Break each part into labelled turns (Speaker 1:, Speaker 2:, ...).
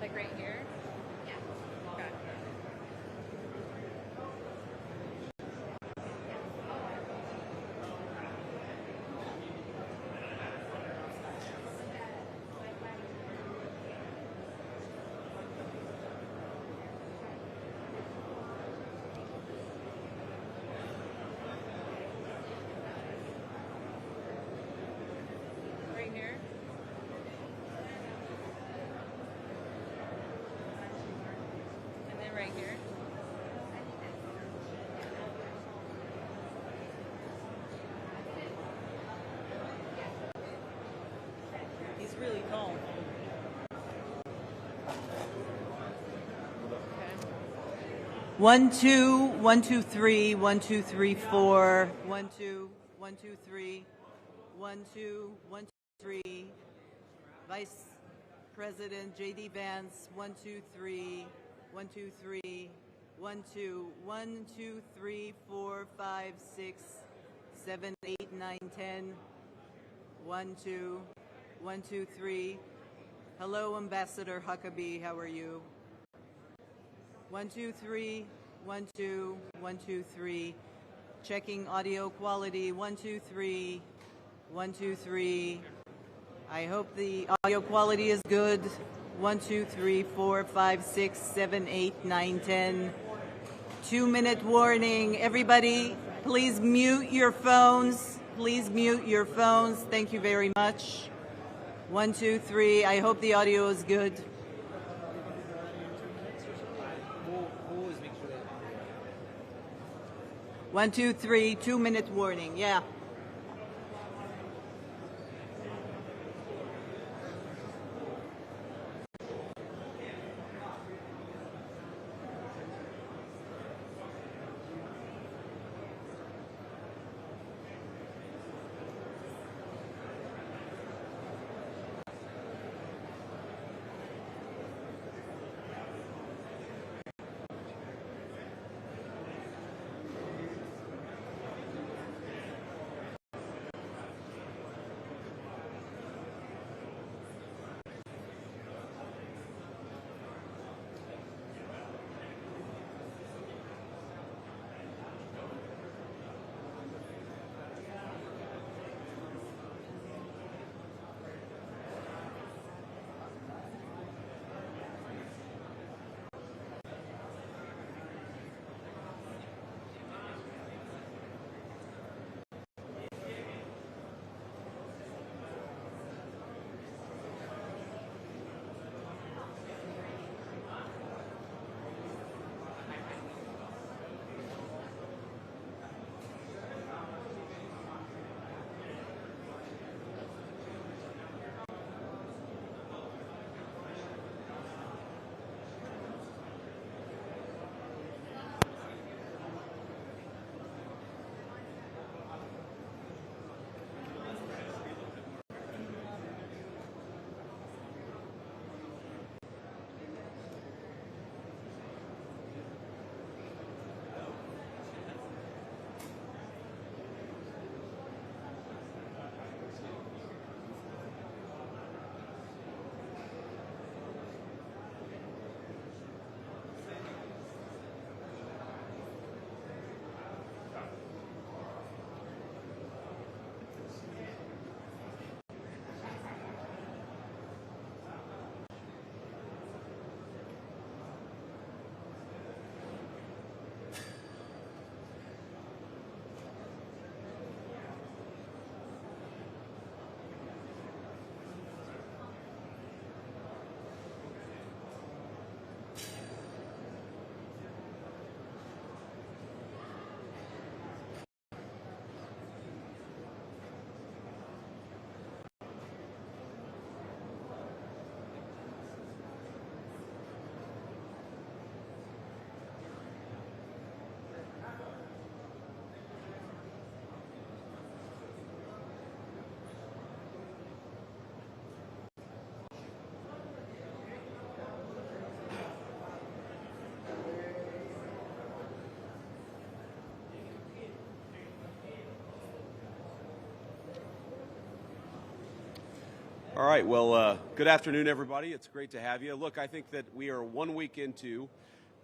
Speaker 1: Like right here? Yeah. Okay. Right here? And then right here?
Speaker 2: He's really calm.
Speaker 1: Okay.
Speaker 2: 1 2 1 2 3 1 2 3 4 1 2 1 2 3 1 2 1 2 3 Vice President JD Vance 1 2 3 1 2 3 1 2 1 2 3 4 5 6 7 8 9 10 1 2 1 2 3 Hello, Ambassador Huckabee, how are you? 1 2 3 1 2 1 2 3 Checking audio quality 1 2 3 1 2 3 I hope the audio quality is good. 1 2 3 4 5 6 7 8 9 10 2-minute warning. Everybody, please mute your phones. Please mute your phones. Thank you very much. 1 2 3 I hope the audio is good.
Speaker 3: Always make sure that
Speaker 2: 1 2 3 2-minute warning. Yeah.
Speaker 4: All right, well, good afternoon, everybody. It's great to have you. Look, I think that we are 1 week into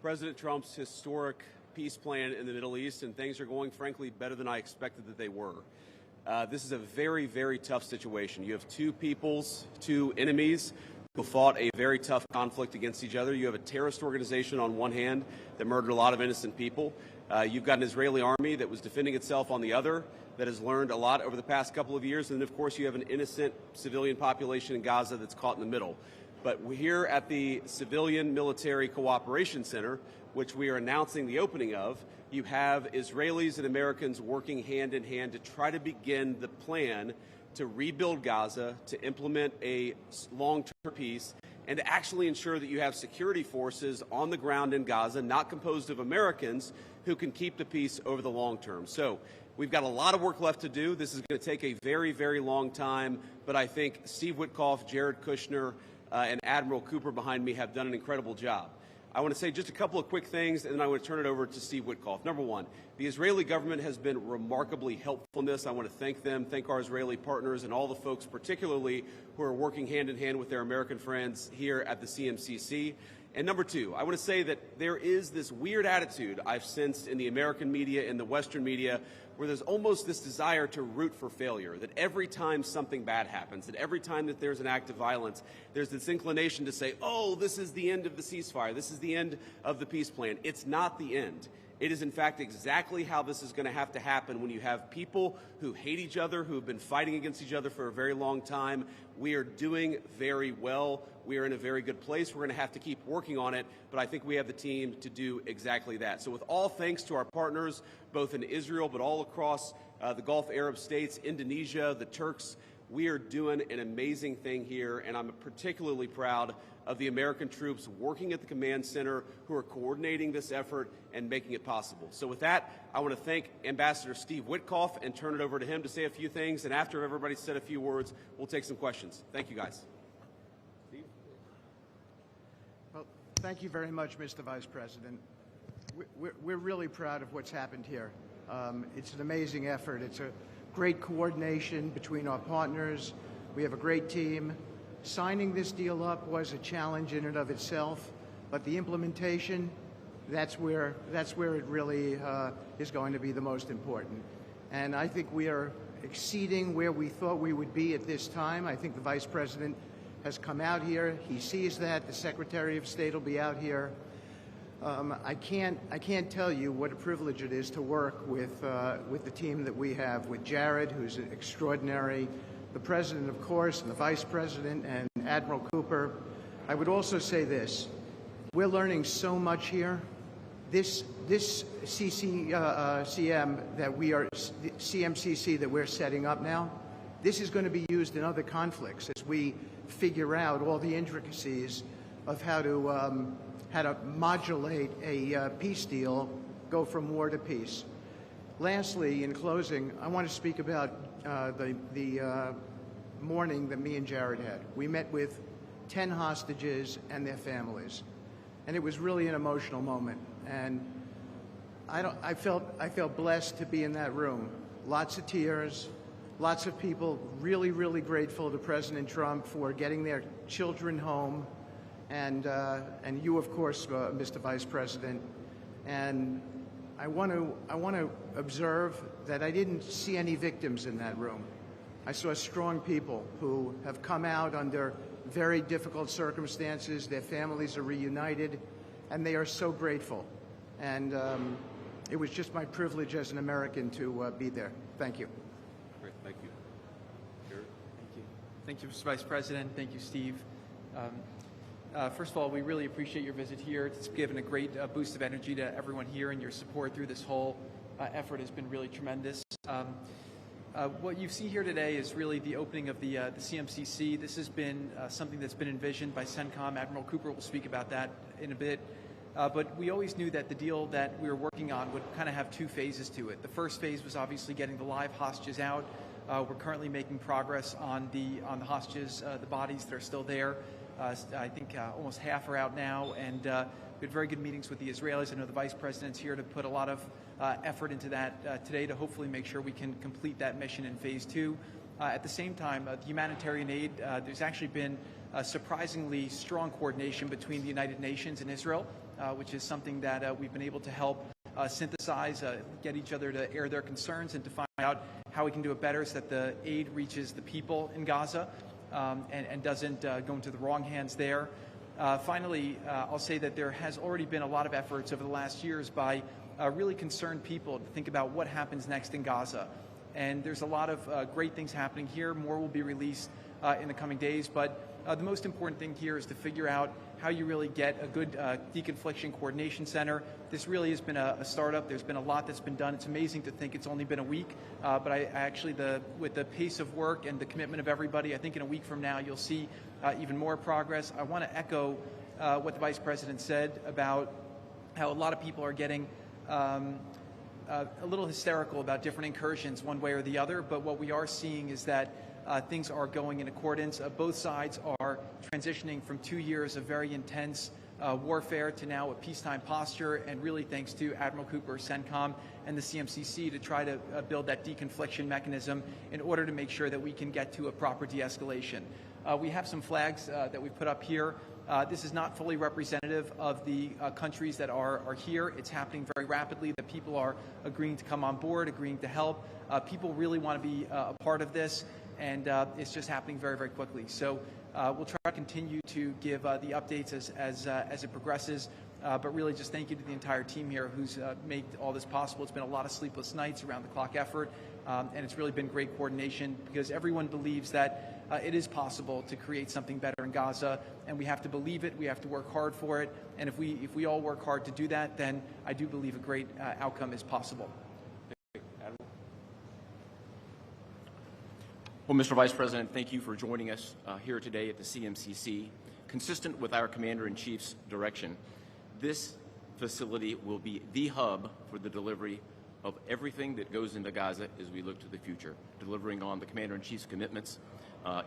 Speaker 4: President Trump's historic peace plan in the Middle East, and things are going, frankly, better than I expected that they were. This is a very, very tough situation. You have two peoples, two enemies who fought a very tough conflict against each other. You have a terrorist organization on one hand that murdered a lot of innocent people. You've got an Israeli army that was defending itself on the other, that has learned a lot over the past couple of years. And then, of course, you have an innocent civilian population in Gaza that's caught in the middle. But we're here at the Civilian Military Cooperation Center, which we are announcing the opening of. You have Israelis and Americans working hand in hand to try to begin the plan to rebuild Gaza, to implement a long-term peace, and to actually ensure that you have security forces on the ground in Gaza, not composed of Americans, who can keep the peace over the long term. So we've got a lot of work left to do. This is going to take a very, very long time, but I think Steve Witkoff, Jared Kushner, and Admiral Cooper behind me have done an incredible job. I want to say just a couple of quick things, and then I want to turn it over to Steve Witkoff. Number one, the Israeli government has been remarkably helpful in this. I want to thank them, thank our Israeli partners, and all the folks, particularly who are working hand in hand with their American friends here at the CMCC. And number two, I want to say that there is this weird attitude I've sensed in the American media and the Western media where there's almost this desire to root for failure, that every time something bad happens, that every time that there's an act of violence, there's this inclination to say, oh, this is the end of the ceasefire, this is the end of the peace plan. It's not the end. It is, in fact, exactly how this is going to have to happen when you have people who hate each other, who have been fighting against each other for a very long time. We are doing very well. We are in a very good place. We're going to have to keep working on it, but I think we have the team to do exactly that. So with all thanks to our partners, both in Israel but all across the Gulf Arab states, Indonesia, the Turks, we are doing an amazing thing here, and I'm particularly proud of the American troops working at the command center who are coordinating this effort and making it possible. So with that, I want to thank Ambassador Steve Witkoff and turn it over to him to say a few things, and after everybody's said a few words, we'll take some questions. Thank you, guys. Steve?
Speaker 5: Well, thank you very much, Mr. Vice President. We're really proud of what's happened here. It's an amazing effort. It's a great coordination between our partners. We have a great team. Signing this deal up was a challenge in and of itself, but the implementation, that's where it really is going to be the most important. And I think we are exceeding where we thought we would be at this time. I think the Vice President has come out here. He sees that. The Secretary of State will be out here. I can't tell you what a privilege it is to work with the team that we have, with Jared, who's extraordinary, the President, of course, and the Vice President, and Admiral Cooper. I would also say this. We're learning so much here. This CMCC that we're setting up now, this is going to be used in other conflicts as we figure out all the intricacies of how to modulate a peace deal, go from war to peace. Lastly, in closing, I want to speak about the morning that me and Jared had. We met with 10 hostages and their families, and it was really an emotional moment. And I felt blessed to be in that room. Lots of tears, lots of people really, really grateful to President Trump for getting their children home, and you, of course, Mr. Vice President. And I want to observe that I didn't see any victims in that room. I saw strong people who have come out under very difficult circumstances. Their families are reunited, and they are so grateful. And it was just my privilege as an American to be there. Thank you.
Speaker 4: Great, thank you. Jared?
Speaker 6: Thank you. Thank you, Mr. Vice President. Thank you, Steve. First of all, we really appreciate your visit here. It's given a great boost of energy to everyone here, and your support through this whole effort has been really tremendous. What you see here today is really the opening of the CMCC. This has been something that's been envisioned by CENTCOM. Admiral Cooper will speak about that in a bit. But we always knew that the deal that we were working on would kind of have two phases to it. The first phase was obviously getting the live hostages out. We're currently making progress on the hostages, the bodies that are still there. I think almost half are out now, and we had very good meetings with the Israelis. I know the Vice President's here to put a lot of effort into that today to hopefully make sure we can complete that mission in phase two. At the same time, the humanitarian aid, there's actually been surprisingly strong coordination between the United Nations and Israel, which is something that we've been able to help synthesize, get each other to air their concerns and to find out how we can do it better so that the aid reaches the people in Gaza and doesn't go into the wrong hands there. Finally, I'll say that there has already been a lot of efforts over the last years by really concerned people to think about what happens next in Gaza. And there's a lot of great things happening here. More will be released in the coming days. But the most important thing here is to figure out how you really get a good deconfliction coordination center. This really has been a startup. There's been a lot that's been done. It's amazing to think it's only been a week. But I actually, with the pace of work and the commitment of everybody, I think in a week from now you'll see even more progress. I want to echo what the Vice President said about how a lot of people are getting a little hysterical about different incursions one way or the other, but what we are seeing is that things are going in accordance. Both sides are transitioning from 2 years of very intense warfare to now a peacetime posture, and really thanks to Admiral Cooper, CENTCOM, and the CMCC to try to build that deconfliction mechanism in order to make sure that we can get to a proper de-escalation. We have some flags that we put up here. This is not fully representative of the countries that are here. It's happening very rapidly. The people are agreeing to come on board, agreeing to help. People really want to be a part of this, and it's just happening very, very quickly. So we'll try to continue to give the updates as it progresses. But really just thank you to the entire team here who's made all this possible. It's been a lot of sleepless nights, around-the-clock effort, and it's really been great coordination because everyone believes that it is possible to create something better in Gaza, and we have to believe it, we have to work hard for it, and if we all work hard to do that, then I do believe a great outcome is possible.
Speaker 7: Well, Mr. Vice President, thank you for joining us here today at the CMCC. Consistent with our Commander-in-Chief's direction, this facility will be the hub for the delivery of everything that goes into Gaza as we look to the future, delivering on the Commander-in-Chief's commitments.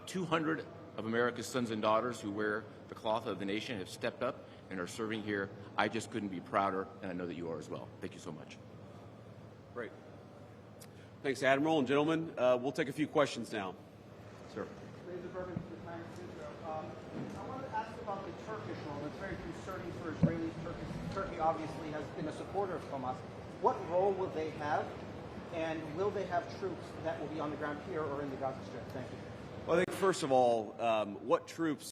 Speaker 7: 200 of America's sons and daughters who wear the cloth of the nation have stepped up and are serving here. I just couldn't be prouder, and I know that you are as well. Thank you so much.
Speaker 4: Great. Thanks, Admiral. And gentlemen, we'll take a few questions now. Sir.
Speaker 8: I wanted to ask about the Turkish role. It's very concerning for Israelis. Turkey obviously has been a supporter of Hamas. What role will they have, and will they have troops that will be on the ground here or in the Gaza Strip? Thank you.
Speaker 4: Well, I think, first of all, what troops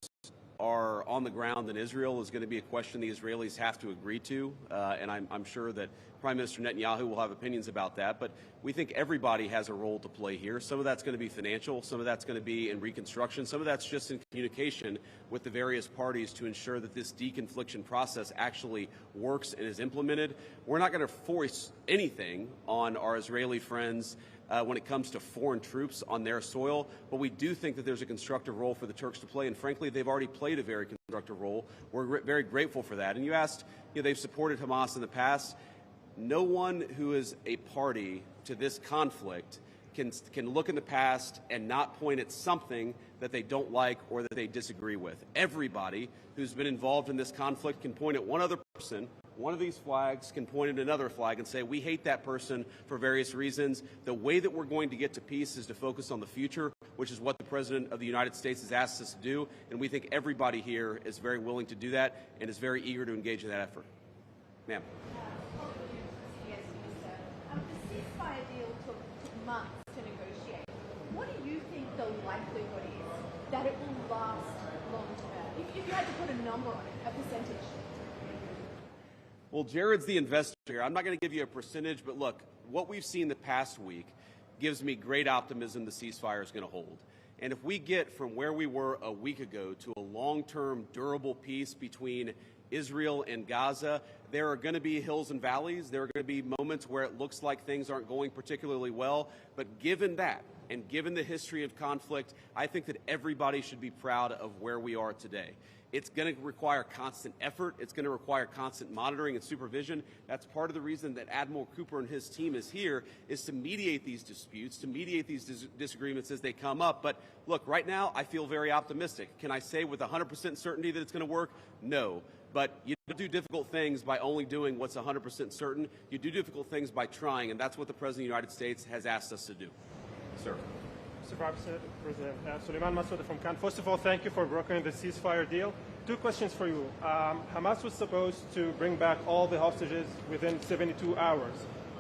Speaker 4: are on the ground in Israel is going to be a question the Israelis have to agree to, and I'm sure that Prime Minister Netanyahu will have opinions about that, but we think everybody has a role to play here. Some of that's going to be financial, some of that's going to be in reconstruction, some of that's just in communication with the various parties to ensure that this deconfliction process actually works and is implemented. We're not going to force anything on our Israeli friends when it comes to foreign troops on their soil, but we do think that there's a constructive role for the Turks to play, and frankly, they've already played a very constructive role. We're very grateful for that. And you asked, they've supported Hamas in the past. No one who is a party to this conflict can look in the past and not point at something that they don't like or that they disagree with. Everybody who's been involved in this conflict can point at one other person. One of these flags can point at another flag and say, we hate that person for various reasons. The way that we're going to get to peace is to focus on the future, which is what the President of the United States has asked us to do. And we think everybody here is very willing to do that and is very eager to engage in that effort. Ma'am.
Speaker 9: Yes, Minister. The ceasefire deal took months to negotiate. What do you think the likelihood is that it will last long term? If you had to put a number on it, a percentage.
Speaker 4: Well, Jared's the investor here. I'm not going to give you a percentage, but look, what we've seen the past week gives me great optimism the ceasefire is going to hold. And if we get from where we were a week ago to a long-term, durable peace between Israel and Gaza, there are going to be hills and valleys. There are going to be moments where it looks like things aren't going particularly well. But given that, and given the history of conflict, I think that everybody should be proud of where we are today. It's going to require constant effort. It's going to require constant monitoring and supervision. That's part of the reason that Admiral Cooper and his team is here, is to mediate these disputes, to mediate these disagreements as they come up. But look, right now, I feel very optimistic. Can I say with 100% certainty that it's going to work? No. But you don't do difficult things by only doing what's 100% certain. You do difficult things by trying, and that's what the President of the United States has asked us to do. Sir.
Speaker 10: Mr. Vice President. Suleiman Masoud from Cannes. First of all, thank you for brokering the ceasefire deal. Two questions for you. Hamas was supposed to bring back all the hostages within 72 hours.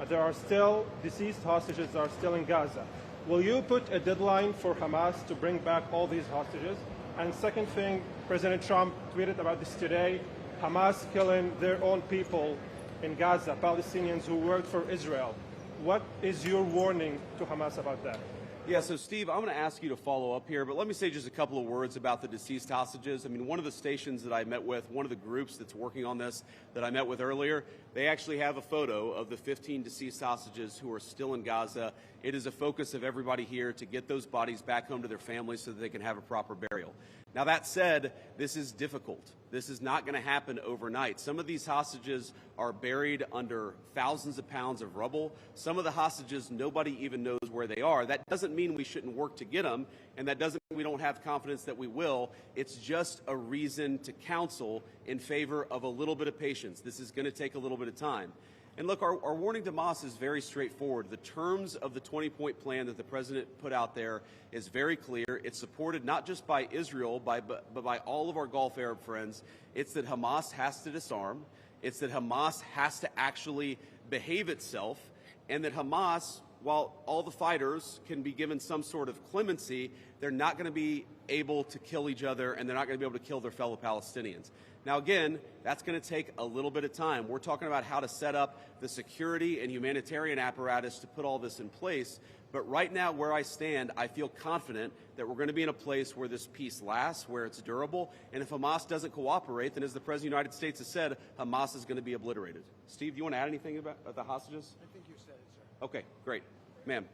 Speaker 10: There are still deceased hostages that are still in Gaza. Will you put a deadline for Hamas to bring back all these hostages? And second thing, President Trump tweeted about this today, Hamas killing their own people in Gaza, Palestinians who worked for Israel. What is your warning to Hamas about that?
Speaker 4: Yeah, so Steve, I'm going to ask you to follow up here, but let me say just a couple of words about the deceased hostages. I mean, one of the stations that I met with, one of the groups that's working on this that I met with earlier, they actually have a photo of the 15 deceased hostages who are still in Gaza. It is a focus of everybody here to get those bodies back home to their families so that they can have a proper burial. Now, that said, this is difficult. This is not going to happen overnight. Some of these hostages are buried under thousands of pounds of rubble. Some of the hostages, nobody even knows where they are. That doesn't mean we shouldn't work to get them, and that doesn't mean we don't have confidence that we will. It's just a reason to counsel in favor of a little bit of patience. This is going to take a little bit of time. And look, our warning to Hamas is very straightforward. The terms of the 20-point plan that the president put out there is very clear. It's supported not just by Israel, but by all of our Gulf Arab friends. It's that Hamas has to disarm. It's that Hamas has to actually behave itself, and that Hamas, while all the fighters can be given some sort of clemency, they're not going to be able to kill each other, and they're not going to be able to kill their fellow Palestinians. Now, again, that's going to take a little bit of time. We're talking about how to set up the security and humanitarian apparatus to put all this in place. But right now, where I stand, I feel confident that we're going to be in a place where this peace lasts, where it's durable. And if Hamas doesn't cooperate, then as the President of the United States has said, Hamas is going to be obliterated. Steve, do you want to add anything about the hostages?
Speaker 5: I think you said it, sir.
Speaker 4: Okay, great. Ma'am.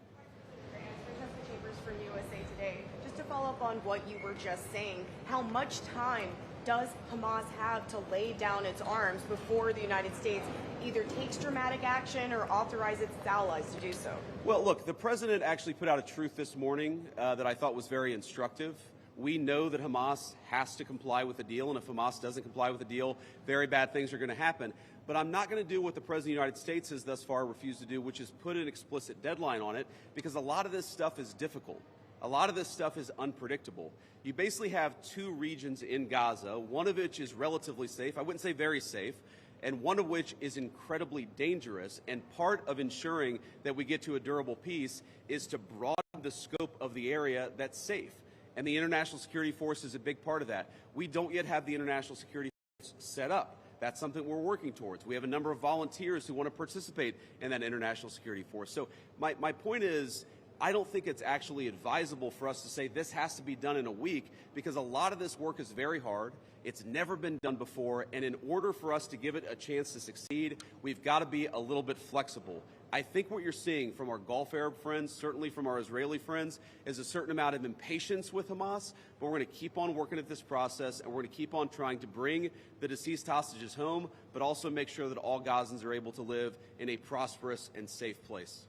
Speaker 11: Chambers from USA Today. Just to follow up on what you were just saying, how much time does Hamas have to lay down its arms before the United States either takes dramatic action or authorizes its allies to do so?
Speaker 4: Well, look, the president actually put out a truth this morning that I thought was very instructive. We know that Hamas has to comply with the deal, and if Hamas doesn't comply with the deal, very bad things are going to happen. But I'm not going to do what the President of the United States has thus far refused to do, which is put an explicit deadline on it, because a lot of this stuff is difficult. A lot of this stuff is unpredictable. You basically have two regions in Gaza, one of which is relatively safe, I wouldn't say very safe, and one of which is incredibly dangerous. And part of ensuring that we get to a durable peace is to broaden the scope of the area that's safe. And the International Security Force is a big part of that. We don't yet have the International Security Force set up. That's something we're working towards. We have a number of volunteers who want to participate in that International Security Force. So my point is, I don't think it's actually advisable for us to say this has to be done in a week, because a lot of this work is very hard. It's never been done before, and in order for us to give it a chance to succeed, we've got to be a little bit flexible. I think what you're seeing from our Gulf Arab friends, certainly from our Israeli friends, is a certain amount of impatience with Hamas, but we're going to keep on working at this process, and we're going to keep on trying to bring the deceased hostages home, but also make sure that all Gazans are able to live in a prosperous and safe place.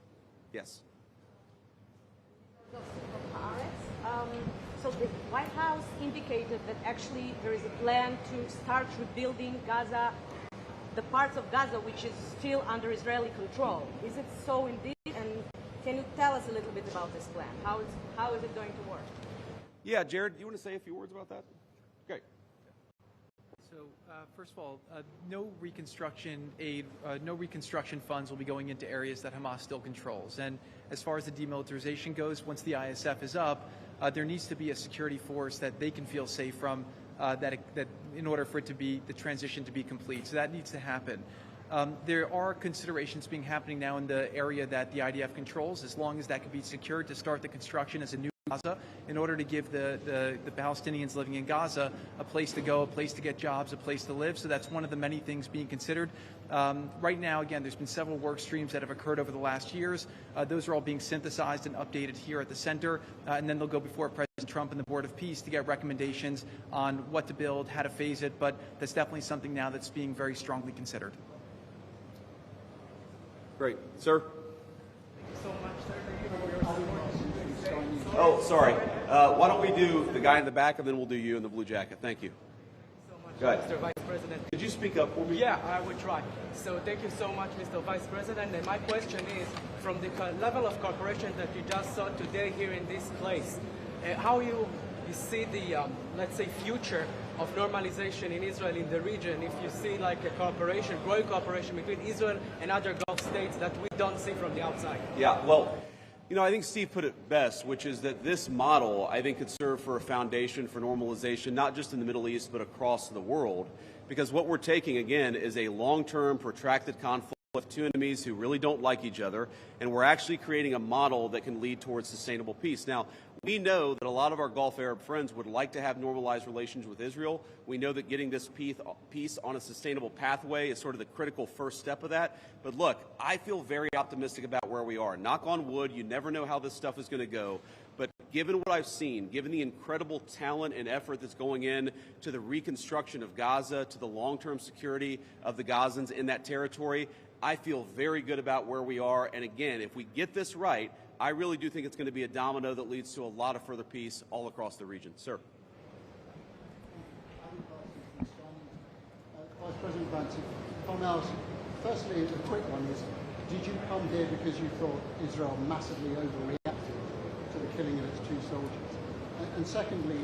Speaker 4: Yes?
Speaker 12: So the White House indicated that actually there is a plan to start rebuilding Gaza, the parts of Gaza which is still under Israeli control. Is it so indeed? And can you tell us a little bit about this plan? How is it going to work?
Speaker 4: Yeah, Jared, you want to say a few words about that? Okay.
Speaker 6: So, first of all, no reconstruction aid, no reconstruction funds will be going into areas that Hamas still controls. And as far as the demilitarization goes, once the ISF is up, there needs to be a security force that they can feel safe from, that in order for it to be the transition to be complete. So that needs to happen. There are considerations being happening now in the area that the IDF controls, as long as that can be secured to start the construction as a new Gaza, in order to give the Palestinians living in Gaza a place to go, a place to get jobs, a place to live. So that's one of the many things being considered. Right now, again, there's been several work streams that have occurred over the last years. Those are all being synthesized and updated here at the center, and then they'll go before President Trump and the Board of Peace to get recommendations on what to build, how to phase it, but that's definitely something now that's being very strongly considered.
Speaker 4: Great. Sir?
Speaker 3: Thank you so much, sir. Thank you for your
Speaker 4: Oh, sorry. Why don't we do the guy in the back, and then we'll do you in the blue jacket. Thank you.
Speaker 3: so much.
Speaker 4: Go ahead.
Speaker 3: Mr. Vice President.
Speaker 4: Could you speak up for me?
Speaker 3: Yeah, I will try. So thank you so much, Mr. Vice President. And my question is, from the level of cooperation that you just saw today here in this place, how you see the, let's say, future of normalization in Israel in the region, if you see like a cooperation, growing cooperation between Israel and other Gulf states that we don't see from the outside?
Speaker 4: Yeah, well, you know, I think Steve put it best, which is that this model, I think, could serve for a foundation for normalization, not just in the Middle East, but across the world. Because what we're taking, again, is a long-term, protracted conflict of two enemies who really don't like each other, and we're actually creating a model that can lead towards sustainable peace. Now, we know that a lot of our Gulf Arab friends would like to have normalized relations with Israel. We know that getting this peace on a sustainable pathway is sort of the critical first step of that. But look, I feel very optimistic about where we are. Knock on wood, you never know how this stuff is going to go. But given what I've seen, given the incredible talent and effort that's going in to the reconstruction of Gaza, to the long-term security of the Gazans in that territory, I feel very good about where we are. And again, if we get this right, I really do think it's going to be a domino that leads to a lot of further peace all across the region. Sir.
Speaker 13: Vice President Vance, if I may ask, firstly, a quick one is, did you come here because you thought Israel massively overreacted to the killing of its two soldiers? And secondly,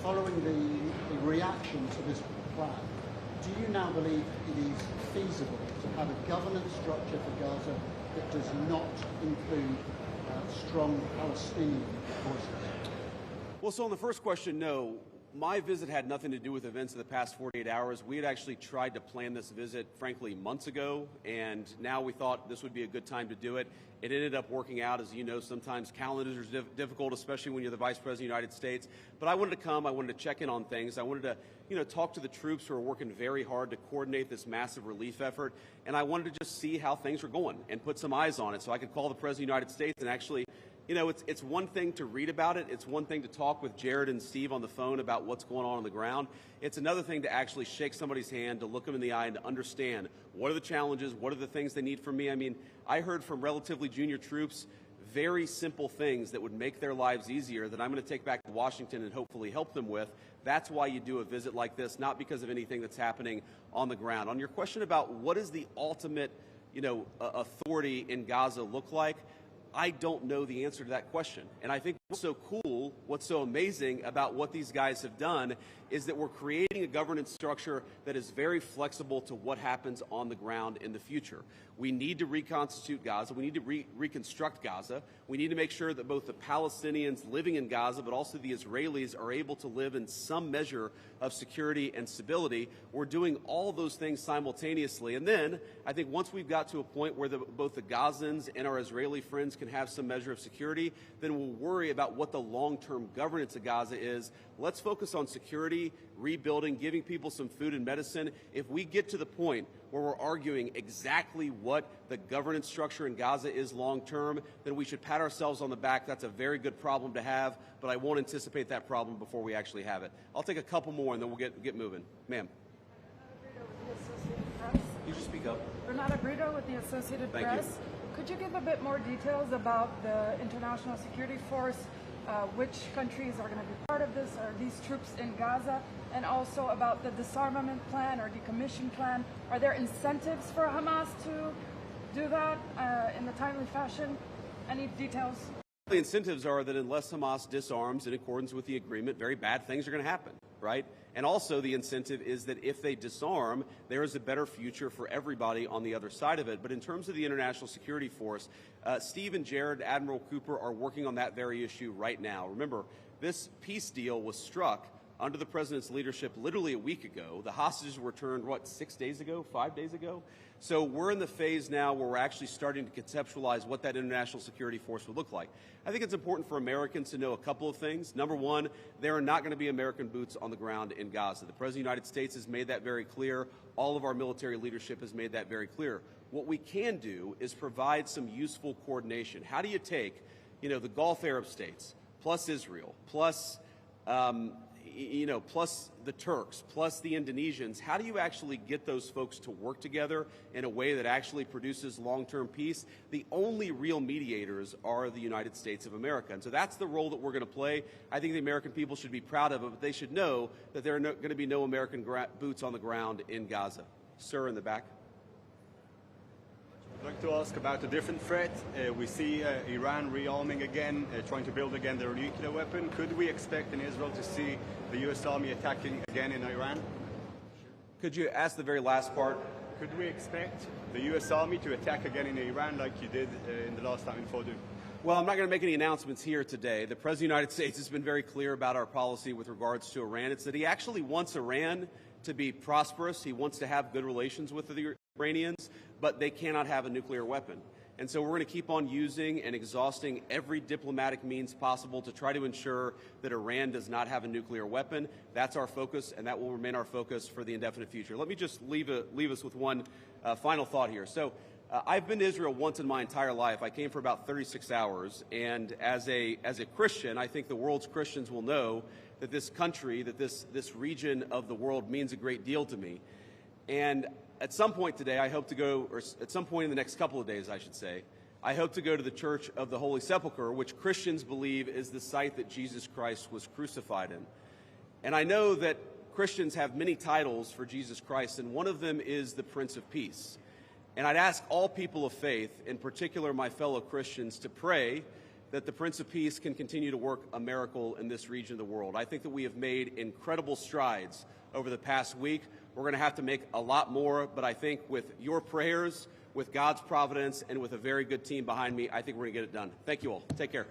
Speaker 13: following the reaction to this plan, do you now believe it is feasible to have a governance structure for Gaza that does not include strong Palestinian voices?
Speaker 4: Well, so on the first question, no. My visit had nothing to do with events of the past 48 hours. We had actually tried to plan this visit, frankly, months ago, and now we thought this would be a good time to do it. It ended up working out. As you know, sometimes calendars are difficult, especially when you're the Vice President of the United States. But I wanted to come. I wanted to check in on things. I wanted to, talk to the troops who are working very hard to coordinate this massive relief effort. And I wanted to just see how things were going and put some eyes on it so I could call the President of the United States and actually, it's one thing to read about it. It's one thing to talk with Jared and Steve on the phone about what's going on the ground. It's another thing to actually shake somebody's hand, to look them in the eye, and to understand what are the challenges, what are the things they need from me. I mean, I heard from relatively junior troops very simple things that would make their lives easier that I'm going to take back to Washington and hopefully help them with. That's why you do a visit like this, not because of anything that's happening on the ground. On your question about what is the ultimate, authority in Gaza look like, I don't know the answer to that question. And I think what's so cool, what's so amazing about what these guys have done is that we're creating a governance structure that is very flexible to what happens on the ground in the future. We need to reconstitute Gaza. We need to reconstruct Gaza. We need to make sure that both the Palestinians living in Gaza, but also the Israelis, are able to live in some measure of security and stability. We're doing all those things simultaneously. And then I think once we've got to a point where both the Gazans and our Israeli friends can have some measure of security, then we'll worry about what the long-term governance of Gaza is. Let's focus on security, rebuilding, giving people some food and medicine. If we get to the point where we're arguing exactly what the governance structure in Gaza is long-term, then we should pat ourselves on the back. That's a very good problem to have, but I won't anticipate that problem before we actually have it. I'll take a couple more and then we'll get moving. Ma'am. You should speak up.
Speaker 14: Renata Brito with the Associated
Speaker 4: Thank
Speaker 14: Press.
Speaker 4: you.
Speaker 14: Could you give a bit more details about the International Security Force? Which countries are going to be part of this? Are these troops in Gaza? And also about the disarmament plan or decommission plan. Are there incentives for Hamas to do that in a timely fashion? Any details?
Speaker 4: The incentives are that unless Hamas disarms in accordance with the agreement, very bad things are going to happen, right? And also the incentive is that if they disarm, there is a better future for everybody on the other side of it. But in terms of the International Security Force, Steve and Jared, Admiral Cooper, are working on that very issue right now. Remember, this peace deal was struck under the president's leadership literally a week ago. The hostages were returned, 6 days ago, 5 days ago? So we're in the phase now where we're actually starting to conceptualize what that international security force would look like. I think it's important for Americans to know a couple of things. Number one, there are not going to be American boots on the ground in Gaza. The President of the United States has made that very clear. All of our military leadership has made that very clear. What we can do is provide some useful coordination. How do you take, the Gulf Arab states, plus Israel, plus plus the Turks, plus the Indonesians, how do you actually get those folks to work together in a way that actually produces long-term peace? The only real mediators are the United States of America. And so that's the role that we're going to play. I think the American people should be proud of it, but they should know that there are going to be no American boots on the ground in Gaza. Sir, in the back.
Speaker 15: I'd like to ask about a different threat. We see Iran rearming again, trying to build again their nuclear weapon. Could we expect in Israel to see the U.S. Army attacking again in Iran?
Speaker 4: Could you ask the very last part?
Speaker 15: Could we expect the U.S. Army to attack again in Iran like you did in the last time in Fordow?
Speaker 4: Well, I'm not going to make any announcements here today. The President of the United States has been very clear about our policy with regards to Iran. It's that he actually wants Iran to be prosperous. He wants to have good relations with the Iranians, but they cannot have a nuclear weapon. And so we're going to keep on using and exhausting every diplomatic means possible to try to ensure that Iran does not have a nuclear weapon. That's our focus, and that will remain our focus for the indefinite future. Let me just leave us with one final thought here. So I've been to Israel once in my entire life. I came for about 36 hours, and as a Christian, I think the world's Christians will know that this country, that this region of the world means a great deal to me. And at some point today, I hope to go, or at some point in the next couple of days, I should say, I hope to go to the Church of the Holy Sepulchre, which Christians believe is the site that Jesus Christ was crucified in. And I know that Christians have many titles for Jesus Christ, and one of them is the Prince of Peace. And I'd ask all people of faith, in particular my fellow Christians, to pray that the Prince of Peace can continue to work a miracle in this region of the world. I think that we have made incredible strides over the past week. We're going to have to make a lot more, but I think with your prayers, with God's providence, and with a very good team behind me, I think we're going to get it done. Thank you all. Take care.